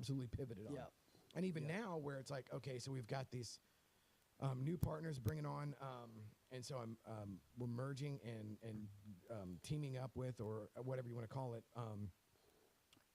absolutely pivoted on. Yeah. And even Yeah. now, where it's like, okay, so we've got these new partners bringing on, and so we're merging and teaming up with, or whatever you want to call it,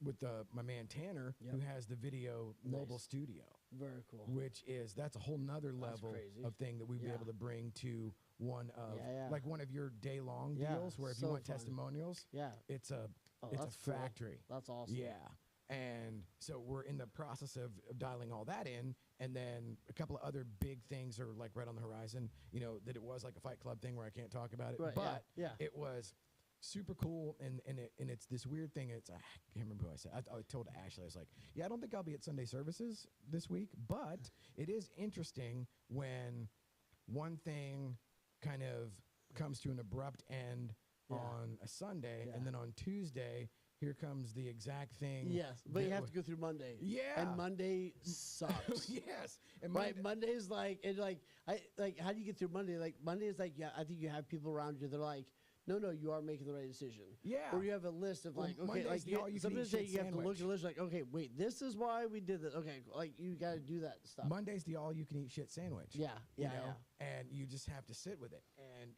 with my man Tanner, Yep. who has the video mobile Nice. studio, Very cool. which that's a whole nother level crazy. of thing that we'd be Yeah. able to bring to one of Yeah. like one of your day long Yeah, deals, where if you so want fun. testimonials, Yeah. it's a Oh, it's a that's cool. factory. That's awesome. Yeah. And so we're in the process of dialing all that in. And then a couple of other big things are like right on the horizon, that it was like a Fight Club thing where I can't talk about it. Right, But yeah. it was super cool. And it's this weird thing. I can't remember who I said. I told Ashley, I was like, yeah, I don't think I'll be at Sunday services this week. But it is interesting when one thing kind of comes to an abrupt end Yeah. on a Sunday. Yeah. And then on Tuesday, here comes the exact thing. Yes, but you that have wa- to go through Monday. Yeah. And Monday sucks. Yes. And Right, Monday- Monday's like, and like, how do you get through Monday? Like, Monday is like, yeah, I think you have people around you that are like, no, you are making the right decision. Yeah. Or you have a list of Well, like, okay, Monday's like, the all-you-can-eat sometimes shit you have to look at sandwich. the list like, okay, wait, this is why we did this. Okay, like, you got to do that stuff. Monday's the all-you-can-eat shit sandwich. Yeah, you yeah, know? And you just have to sit with it. And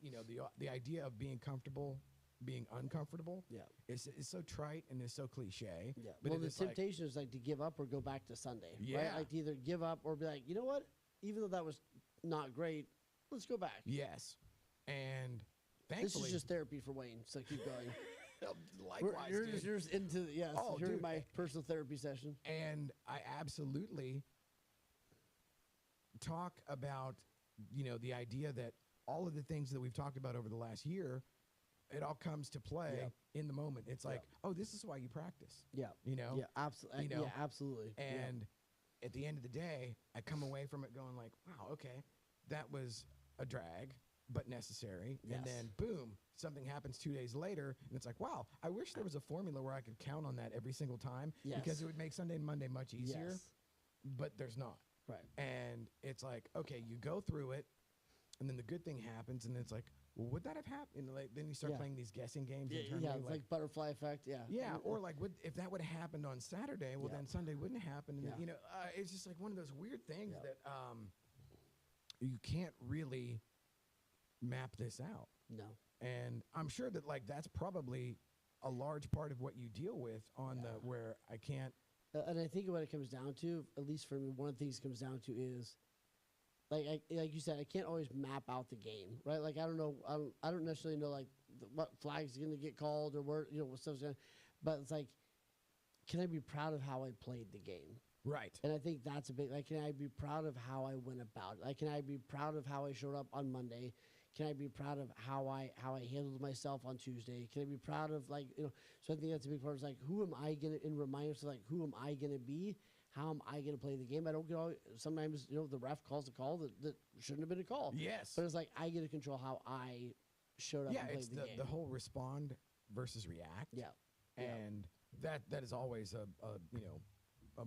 the idea of being comfortable, being uncomfortable, Yeah. is so trite and is so cliche. Yeah. But Well, it the is like, temptation is like to give up or go back to Sunday. Right? Yeah. Like to either give up or be like, you know what? Even though that was not great, let's go back. yes. And This thankfully, is just therapy for Wayne, so keep going. likewise, you're, dude. you're just into yes, Oh, during dude. my personal therapy session. And I absolutely talk about, the idea that all of the things that we've talked about over the last year, it all comes to play Yep. in the moment. It's like, Yep. oh, this is why you practice, Yeah. you know? Yeah, absolutely. You know, Yeah, absolutely. Yeah. And at the end of the day, I come away from it going like, wow, okay, that was a drag, but necessary. Yes. And then boom, something happens 2 days later, and it's like, wow, I wish there was a formula where I could count on that every single time, because Yes. it would make Sunday and Monday much easier, Yes. but there's not. Right. And it's like, okay, you go through it, and then the good thing happens, and it's like, well, would that have happened? And like, then you start Yeah. playing these guessing games Yeah, internally. yeah, it's like butterfly effect. Yeah. yeah, or like, if that would have happened on Saturday, well, Yeah. then Sunday wouldn't happen. And Yeah. it's just like one of those weird things Yeah. that you can't really map this out. No. And I'm sure that like that's probably a large part of what you deal with on the where I can't. And I think what it comes down to, at least for me, one of the things it comes down to is, like you said, I can't always map out the game, right? Like I don't know, I don't necessarily know like what flags are going to get called or where what stuff's going. But it's like, can I be proud of how I played the game? Right. And I think that's a big. Like, can I be proud of how I went about it? Like, can I be proud of how I showed up on Monday? Can I be proud of how I handled myself on Tuesday? Can I be proud of So I think that's a big part. Is like, who am I gonna and remind us like who am I gonna be? How am I gonna play the game? I don't get all. Sometimes the ref calls a call that shouldn't have been a call. Yes. But it's like I get to control how I showed up Yeah, and played it's the game. the whole respond versus react. Yeah. Yeah. And that is always a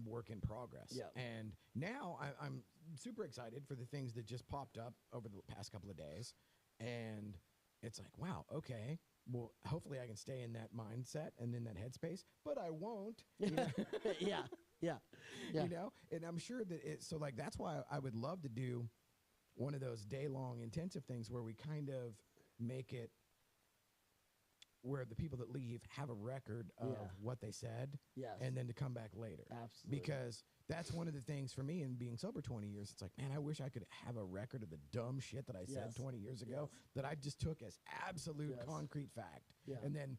work in progress. Yeah. And now I'm super excited for the things that just popped up over the past couple of days. And it's like, wow, okay. Well, hopefully I can stay in that mindset and in that headspace, but I won't. yeah. Yeah. Yeah. And I'm sure that so like that's why I would love to do one of those day-long intensive things where we kind of make it where the people that leave have a record of Yeah. what they said, Yes. and then to come back later. Absolutely. Because that's one of the things for me in being sober 20 years. It's like, man, I wish I could have a record of the dumb shit that I said Yes. 20 years ago Yes. that I just took as absolute Yes. concrete fact. Yeah. And then,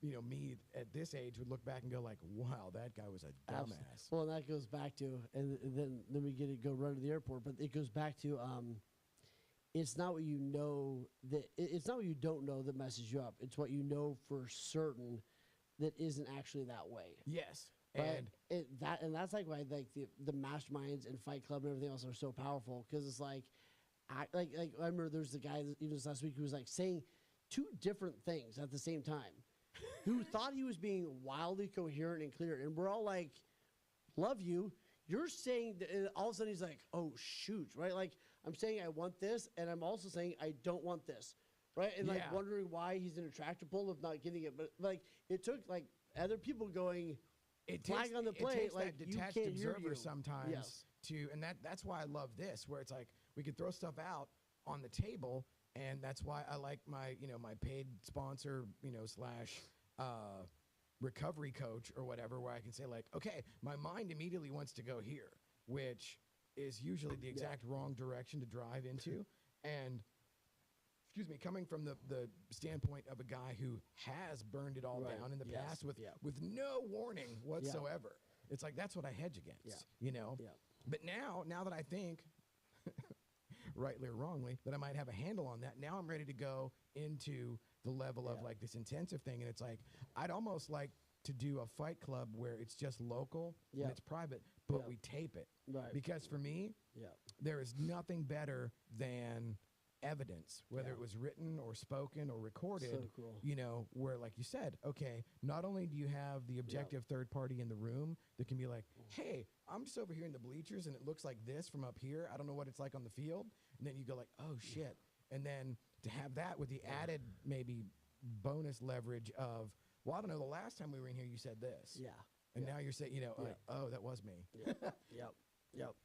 me at this age would look back and go like, wow, that guy was a dumbass. Well, and that goes back to, and then we get to go run to the airport. But it goes back to, it's not what you know it's not what you don't know that messes you up. It's what you know for certain that isn't actually that way. Yes. But And that's like why like the masterminds and Fight Club and everything else are so powerful, because it's like, I remember there's the guy even this last week who was like saying two different things at the same time, who thought he was being wildly coherent and clear, and we're all like, love you. You're saying that, and all of a sudden he's like, oh shoot, right? Like I'm saying I want this, and I'm also saying I don't want this, right? And like Yeah. wondering why he's in a tractor pull of not getting it, but like it took like other people going, it flag takes, on the it plate, takes like that you detached can't hear observer you. sometimes Yes. and that's why I love this, where it's like we could throw stuff out on the table, and that's why I like my my paid sponsor slash recovery coach or whatever, where I can say like, okay, my mind immediately wants to go here, which is usually the exact wrong direction to drive into, and excuse me, coming from the standpoint of a guy who has burned it all Right. down in the Yes. past with Yeah. with no warning whatsoever. It's like that's what I hedge against, Yeah. But now that I think, rightly or wrongly, that I might have a handle on that, now I'm ready to go into the level of Yeah. like this intensive thing, and it's like I'd almost like to do a fight club where it's just local Yeah. and it's private, but Yeah. we tape it. Right. Because for me, Yeah. there is nothing better than evidence, whether Yeah. it was written or spoken or recorded, So cool. where, like you said, okay, not only do you have the objective third party in the room that can be like, hey, I'm just over here in the bleachers and it looks like this from up here. I don't know what it's like on the field. And then you go like, oh, shit. And then to have that with the added maybe bonus leverage of, well, I don't know, the last time we were in here, you said this. Yeah. And now you're saying, like, oh, that was me. Yep. Yep.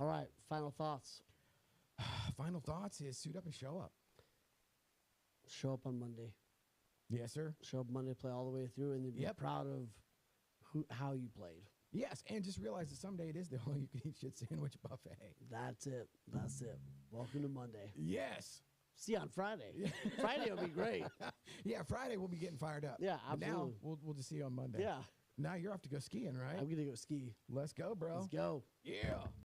All right. Final thoughts. Final thoughts is suit up and show up. Show up on Monday. Yes, sir. Show up Monday, play all the way through, and then be Yep. proud of how you played. Yes, and just realize that someday it is the all-you-can-eat shit sandwich buffet. That's it. That's it. Welcome to Monday. Yes. See you on Friday. Friday will be great. Yeah, Friday we'll be getting fired up. Yeah, But now absolutely. we'll just see you on Monday. Yeah. Now you're off to go skiing, right? I'm going to go ski. Let's go, bro. Let's go. Yeah.